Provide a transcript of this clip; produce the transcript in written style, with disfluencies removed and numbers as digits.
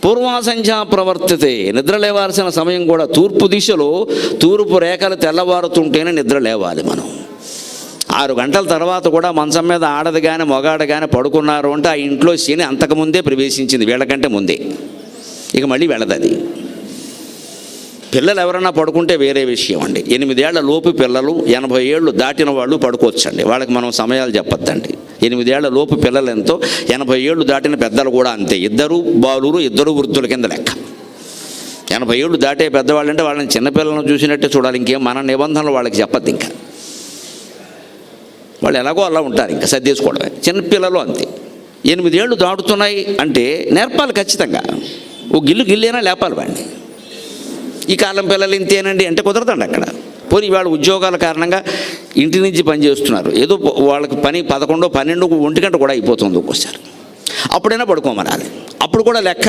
పూర్వాసంధ్యా ప్రవర్తితే, నిద్ర లేవాల్సిన సమయం కూడా తూర్పు దిశలో తూర్పు రేఖలు తెల్లవారుతుంటేనే నిద్ర లేవాలి మనం. 6 గంటల తర్వాత కూడా మంచం మీద ఆడది కానీ మగాడు కానీ పడుకున్నారు అంటే ఆ ఇంట్లో శని అంతకుముందే ప్రవేశించింది, వీళ్ళకంటే ముందే. ఇక మళ్ళీ వెళ్ళదు. పిల్లలు ఎవరన్నా పడుకుంటే వేరే విషయం అండి. 8 ఏళ్ల లోపు పిల్లలు, 80 ఏళ్ళు దాటిన వాళ్ళు పడుకోవచ్చండి, వాళ్ళకి మనం సమయాలు చెప్పొద్దండి. 8 ఏళ్ల లోపు పిల్లలు ఎంతో, 80 ఏళ్ళు దాటిన పెద్దలు కూడా అంతే. 2 బాలురు 2 వృద్ధుల కింద లెక్క. 80 ఏళ్ళు దాటే పెద్దవాళ్ళు అంటే వాళ్ళని చిన్నపిల్లలను చూసినట్టే చూడాలి, ఇంకేం మన నిబంధనలు వాళ్ళకి చెప్పద్దు. ఇంకా వాళ్ళు ఎలాగో అలా ఉంటారు, ఇంకా సర్దేసుకోవడమే. చిన్నపిల్లలు అంతే. 8 ఏళ్ళు దాటుతున్నాయి అంటే నేర్పాలి ఖచ్చితంగా. ఓ గిల్లేనా లేపాలి వాడిని. ఈ కాలం పిల్లలు ఇంతేనండి అంటే కుదరదండి అక్కడ. పోనీ వాళ్ళ ఉద్యోగాల కారణంగా ఇంటి నుంచి పని చేస్తున్నారు, ఏదో వాళ్ళకి పని 11, 12, 1 గంట కూడా అయిపోతుంది ఒక్కోసారి. అప్పుడైనా పడుకోమనాలి. అప్పుడు కూడా లెక్క